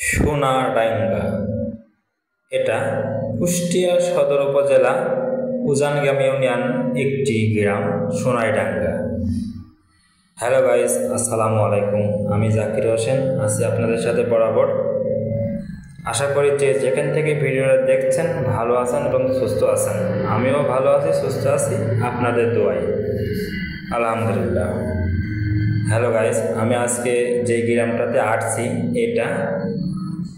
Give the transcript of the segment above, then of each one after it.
সোনাডাঙ্গা এটা কুষ্টিয়া সদর উপজেলা উজানগ্রাম ইউনিয়ন একটি গ্রাম সোনাডাঙ্গা। হ্যালো গাইস, আসসালামু আলাইকুম। আমি জাকির হোসেন আছি আপনাদের সাথে বরাবর। আশা করি যে যেখান থেকে ভিডিওটা দেখছেন ভালো আছেন এবং সুস্থ আছেন। আমিও ভালো আছি, সুস্থ আছি আপনাদের দোয়ায়, আলহামদুলিল্লাহ। হ্যালো গাইস, আমি আজকে যে গ্রামটাতে আসছি এটা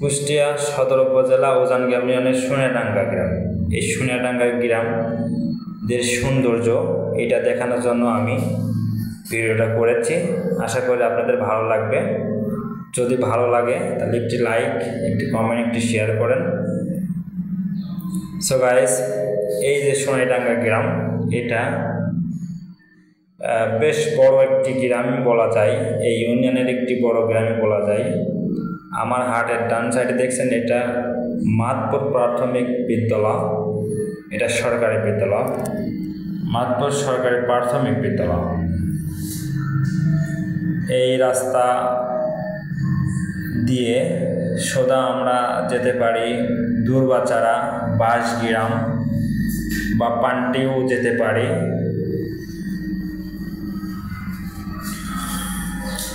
কুষ্টিয়া সদর উপজেলা উজানগ্রাম ইউনিয়নের সোনাডাঙ্গা গ্রাম। এই সোনাডাঙ্গা গ্রামদের সৌন্দর্য এটা দেখানোর জন্য আমি ভিডিওটা করেছি। আশা করি আপনাদের ভালো লাগবে। যদি ভালো লাগে তাহলে একটি লাইক, একটি কমেন্ট, একটি শেয়ার করেন। সো গাইস, এই যে সোনাডাঙ্গা গ্রাম এটা বেশ বড় একটি গ্রামই বলা যায়, এই ইউনিয়নের একটি বড় গ্রামই বলা যায়। আমার হাটের ডান সাইডে দেখছেন এটা মাদপুর প্রাথমিক বিদ্যালয়, এটা সরকারি বিদ্যালয়, মাদপুর সরকারি প্রাথমিক বিদ্যালয়। এই রাস্তা দিয়ে সোজা আমরা যেতে পারি দূরবাচারা, বাঁশগ্রাম বা পান্টিও যেতে পারি।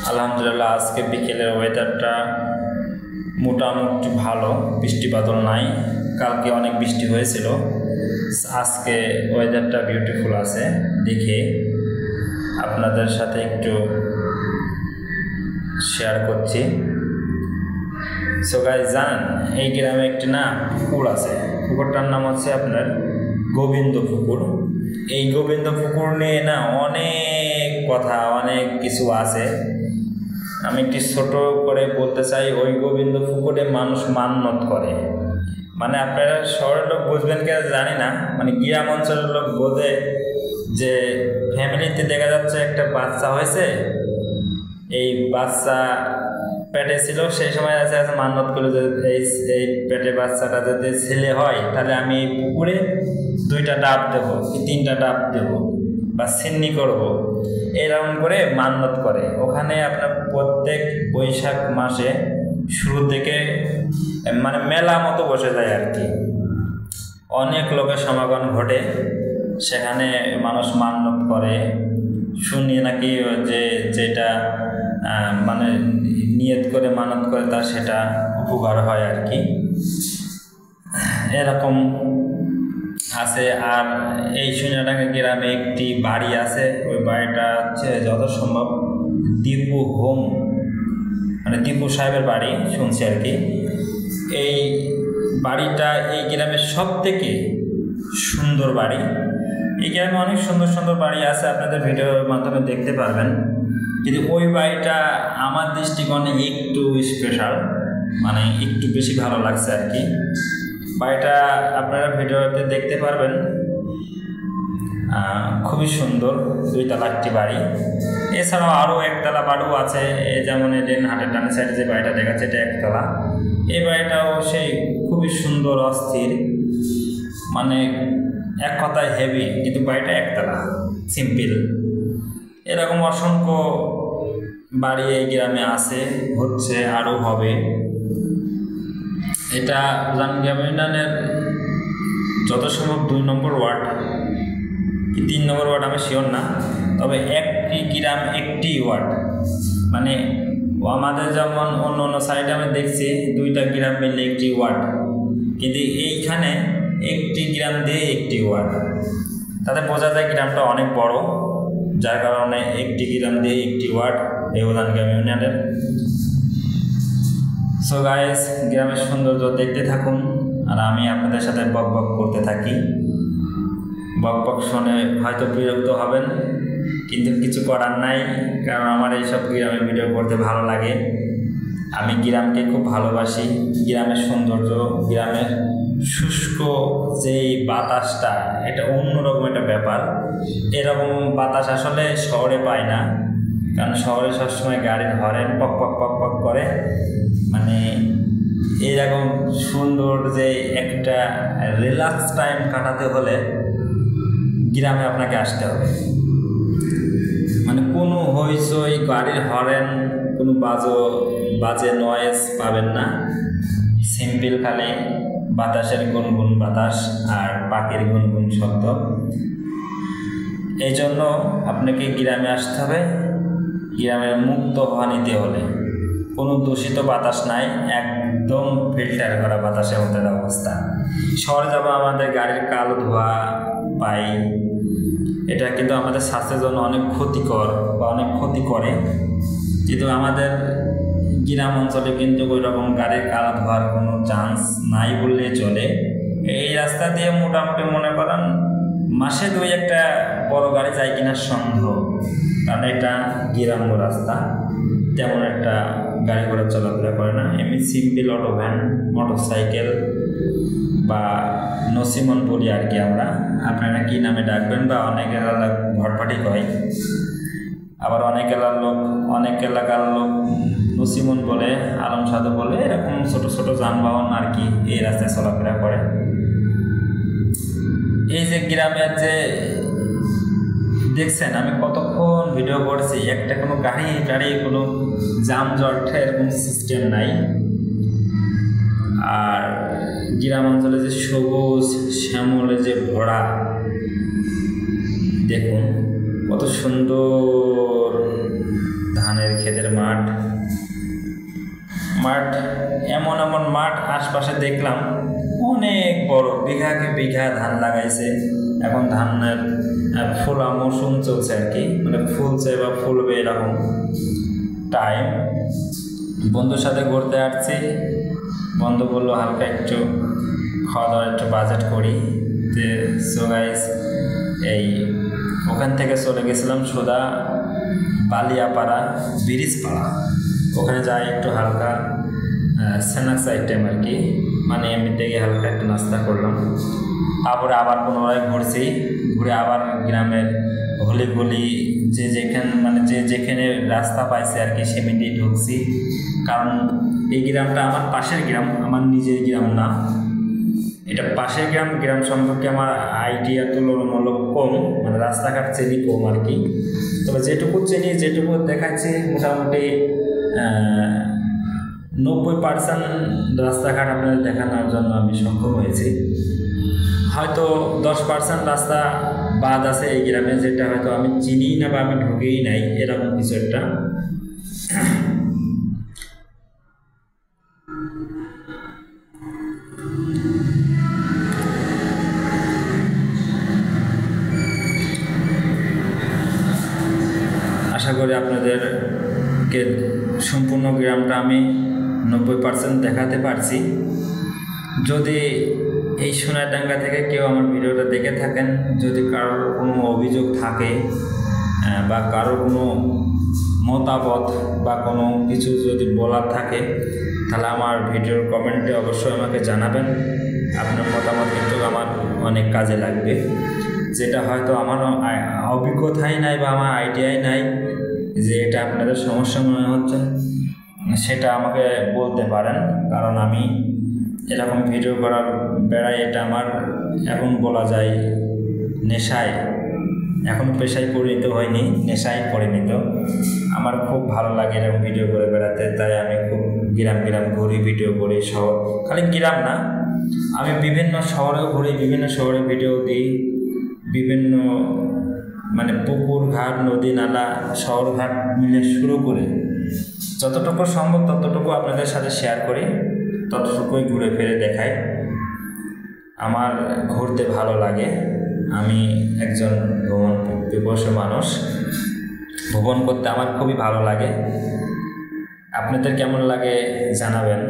আলহামদুলিল্লাহ, আজকে বিকেলের ওয়েদারটা মোটামুটি ভালো, বৃষ্টি বাদল নাই। কালকে অনেক বৃষ্টি হয়েছিল, আজকে ওয়েদারটা বিউটিফুল আছে দেখে আপনাদের সাথে একটু শেয়ার করছি। সো গাইস, জানেন এই গ্রামে একটি পুকুর আছে, পুকুরটার নাম হচ্ছে আপনার গোবিন্দ পুকুর। এই গোবিন্দ পুকুর নিয়ে অনেক কথা, অনেক কিছু আছে। আমি একটি ছোট করে বলতে চাই, ওই গোবিন্দ পুকুরে মানুষ মান্যত করে। মানে আপনারা শহরের লোক বুঝবেন কে জানি না, মানে গ্রাম অঞ্চলের লোক বোঝে যে ফ্যামিলিতে দেখা যাচ্ছে একটা বাচ্চা হয়েছে, এই বাচ্চা পেটে ছিল সেই সময় আছে মান্যত করে যে এই পেটে বাচ্চাটা যদি ছেলে হয় তাহলে আমি এই পুকুরে 2টা ডাব দেবো কি 3টা ডাব দেবো বা সিন্নি করব, এরকম করে মান্যত করে। ওখানে আপনার প্রত্যেক বৈশাখ মাসে শুরু থেকে মানে মেলা মতো বসে যায় আর কি, অনেক লোকের সমাগম ঘটে। সেখানে মানুষ মান্যত করে, শুনি নাকি যে যেটা মানে নিয়ত করে মানত করে তার সেটা উপকার হয় আর কি, এরকম আছে। আর এই সোনাডাঙ্গা গ্রামে একটি বাড়ি আছে, ওই বাড়িটা হচ্ছে যত সম্ভব দীপু হোম, মানে দীপু সাহেবের বাড়ি শুনছি আর কি। এই বাড়িটা এই গ্রামের সব থেকে সুন্দর বাড়ি। এই গ্রামে অনেক সুন্দর সুন্দর বাড়ি আছে, আপনাদের ভিডিওর মাধ্যমে দেখতে পারবেন, কিন্তু ওই বাড়িটা আমার দৃষ্টিকোণে একটু স্পেশাল, মানে একটু বেশি ভালো লাগছে আর কি। বাড়িটা আপনারা ভিডিওতে দেখতে পারবেন, খুবই সুন্দর, 2তলা একটি বাড়ি। এছাড়াও আরও একতলা বাড়িও আছে, যেমন এদিন হাটের ডান সাইডে যে বাড়িটা দেখাচ্ছে এটা 1তলা। এই বাড়িটাও সেই খুবই সুন্দর, অস্থির, মানে এক কথায় হেভি, কিন্তু বাড়িটা 1তলা, সিম্পল। এরকম অসংখ্য বাড়ি এই গ্রামে আছে, হচ্ছে, আরও হবে। এটা উজানগ্রাম ইউনিয়নের যত সম্ভব 2 নম্বর ওয়ার্ড কি 3 নম্বর ওয়ার্ড আমি শিওর না, তবে একটি গ্রাম একটি ওয়ার্ড। মানে আমাদের যেমন অন্য অন্য সাইডে আমি দেখছি 2টা গ্রাম মিলে একটি ওয়ার্ড, কিন্তু এইখানে একটি গ্রাম দিয়ে একটি ওয়ার্ড, তাতে বোঝা যায় গ্রামটা অনেক বড়, যার কারণে একটি গ্রাম দিয়ে একটি ওয়ার্ড এই উজানগ্রাম ইউনিয়নের। সো গাইস, গ্রামের সৌন্দর্য দেখতে থাকুন আর আমি আপনাদের সাথে বক বক করতে থাকি। বক বক শুনে হয়তো বিরক্ত হবেন, কিন্তু কিছু করার নাই, কারণ আমার এইসব গ্রামে ভিডিও করতে ভালো লাগে। আমি গ্রামকে খুব ভালোবাসি, গ্রামের সৌন্দর্য, গ্রামের শুষ্ক যেই বাতাসটা, এটা অন্যরকম একটা ব্যাপার। এরকম বাতাস আসলে শহরে পায় না, কারণ শহরে সবসময় গাড়ির হরেন পক পক পক পক করে। মানে এরকম সুন্দর যে একটা রিল্যাক্স টাইম কাটাতে হলে গ্রামে আপনাকে আসতে হবে। মানে কোনো হইচই, গাড়ির হরেন, কোনো বাজে নয়েজ পাবেন না, সিম্পল খালি বাতাসের গুনগুন বাতাস আর পাখির গুনগুন শব্দ। এই জন্য আপনাকে গ্রামে আসতে হবে। গ্রামের মুক্ত হওয়া নিতে হলে কোনো দূষিত বাতাস নাই, একদম ফিল্টার করা বাতাসের মধ্যে অবস্থা। শহরে যাবো আমাদের গাড়ির কালো ধোঁয়া পাই, এটা কিন্তু আমাদের স্বাস্থ্যের জন্য অনেক ক্ষতিকর বা অনেক ক্ষতি করে। কিন্তু আমাদের গ্রাম অঞ্চলে কিন্তু ওই রকম গাড়ির কালো ধোয়ার কোনো চান্স নাই বললেই চলে। এই রাস্তা দিয়ে মোটামুটি মনে করেন মাসে 2-1টা বড় গাড়ি যায় কিনা সন্দেহ, কারণ এটা গ্রাম্য রাস্তা, তেমন একটা গাড়ি ঘোড়া চলাফেরা করে না। এমনি সিম্পল অটো ভ্যান, মোটরসাইকেল বা নসিমন বলি আর কি আমরা, আপনারা কি নামে ডাকবেন, বা অনেক এলাকার ঘরপাটি কয়, আবার অনেক এলাকার লোক নসিমন বলে, আলম সাধু বলে, এরকম ছোট ছোট যানবাহন আর কি এই রাস্তায় চলাফেরা করে। এই যে গ্রামের যে দেখছেন আমি কতক্ষণ ভিডিও করছি, একটা কোনো গাড়ি টাড়ি কোনো যানজট এরকম সিস্টেম নাই। আর গ্রাম অঞ্চলে যে সবুজ শ্যামলে যে ভরা, দেখুন কত সুন্দর ধানের ক্ষেতের মাঠ, এমন মাঠ আশপাশে দেখলাম অনেক বড়, বিঘাকে বিঘা ধান লাগাইছে। এখন ধানের ফোলা মৌসুম চলছে আর কি, মানে ফুলছে বা ফুলবে এরকম টাইম। বন্ধুর সাথে ঘুরতে আসছি, বন্ধু বললো হালকা একটু খাওয়া দাওয়ার একটু বাজেট করি। সো গাইস এই ওখান থেকে চলে গেছিলাম সোজা বালিয়াপাড়া ব্রিজপাড়া, ওখানে যাই একটু হালকা স্ন্যাক্স আইটেম আর কি, মানে এমনিতে গিয়ে হালকা একটু নাস্তা করলাম। তারপরে আবার পুনরায় ঘুরে আবার গ্রামের গলি যেখানে রাস্তা পাইছে আর কি সেমিতেই ঢুকছি। কারণ এই গ্রামটা আমার পাশের গ্রাম, আমার নিজের গ্রাম না, এটা পাশের গ্রাম সম্পর্কে আমার আইডিয়া তুলনামূলক কম, মানে রাস্তাঘাট চেনি কম আর কি। তবে যেটুকু দেখাচ্ছে মোটামুটি 90% রাস্তাঘাট আপনাদের দেখানোর জন্য আমি সক্ষম হয়েছি। হয়তো 10% রাস্তা বাদ আছে এই গ্রামে, যেটা হয়তো আমি চিনি না বা আমি ঢুকেই নাই, এরকম কিছু একটা। আশা করি আপনাদেরকে সম্পূর্ণ গ্রামটা আমি 90% দেখাতে পারছি। যদি এই সোনারডাঙ্গা থেকে কেউ আমার ভিডিওটা দেখে থাকেন, যদি কারোর কোনো অভিযোগ থাকে বা কারোর কোনো মতামত বা কোনো কিছু যদি বলার থাকে, তাহলে আমার ভিডিওর কমেন্টে অবশ্যই আমাকে জানাবেন। আপনার মতামত কিন্তু আমার অনেক কাজে লাগবে, যেটা হয়তো আমার অভিজ্ঞতাই নাই বা আমার আইডিয়াই নাই যে এটা আপনাদের সমস্যা মনে হচ্ছে, সেটা আমাকে বলতে পারেন। কারণ আমি এরকম ভিডিও করার বেড়ায় এটা আমার এখন বলা যায় নেশায়, এখন পেশায় পরিণত হয়নি, নেশায় পরিণত। আমার খুব ভালো লাগে এরকম ভিডিও করে বেড়াতে, তাই আমি খুব গ্রাম ঘুরি, ভিডিও করি। শহর খালি গ্রাম না, আমি বিভিন্ন শহরেও ঘুরি, বিভিন্ন শহরে ভিডিও দিই, বিভিন্ন মানে পুকুর ঘাট, নদী নালা, শহরঘাট মিলে শুরু করে যতটুকু সম্ভব ততটুকু আপনাদের সাথে শেয়ার করি, ততটুকুই ঘুরে ফিরে দেখাই। আমার ঘুরতে ভালো লাগে, আমি একজন ভ্রমণ পিপাসু মানুষ, ভ্রমণ করতে আমার খুবই ভালো লাগে। আপনাদের কেমন লাগে জানাবেন।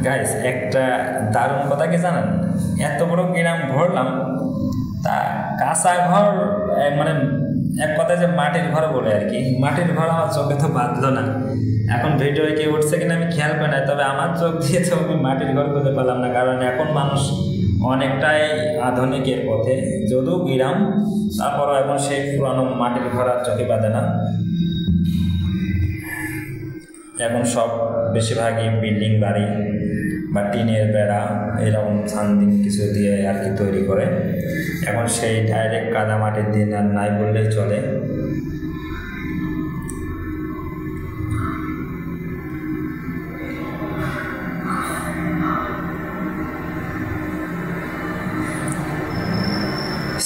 গাইস একটা দারুণ কথা কি জানেন, এত বড় গ্রাম ঘুরলাম, তা কাঁচা ঘর মানে এক কথায় যে মাটির ঘর বলে আর কি, মাটির ঘর আমার চোখে তো বাঁধলো না। এখন ভিডিও কি উঠছে কিনা আমি খেয়াল পাই না, তবে আমার চোখ দিয়ে তো আমি মাটির ঘর খুঁজে পেলাম না। কারণ এখন মানুষ অনেকটাই আধুনিকের পথে, যদিও গ্রাম তারপরও এখন সেই পুরানো মাটির ঘর আর চোখে বাঁধে না। এখন সব বেশিরভাগই বিল্ডিং বাড়ি, বা টিনের বেড়া এরকম সামথিং কিছু দিয়ে আর কি তৈরি করে। এখন সেই ডাইরেক্ট কাদামাটির দিন আর নাই বললেই চলে।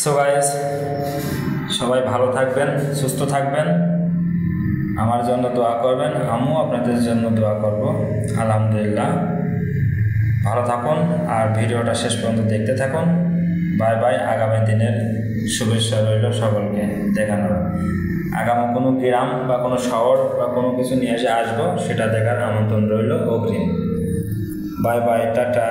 সো গাইস, সবাই ভালো থাকবেন, সুস্থ থাকবেন, আমার জন্য দোয়া করবেন, আমিও আপনাদের জন্য দোয়া করব। আলহামদুলিল্লাহ, ভালো থাকুন আর ভিডিওটা শেষ পর্যন্ত দেখতে থাকুন। Bye bye. আগামী দিনের শুভেচ্ছা রইল সকলকে দেখানোর। আগামী কোনো গ্রাম বা কোনো শহর বা কোনো কিছু নিয়ে এসে আসবো, সেটা দেখার আমন্ত্রণ রইল অগ্রিম। Bye bye, tata.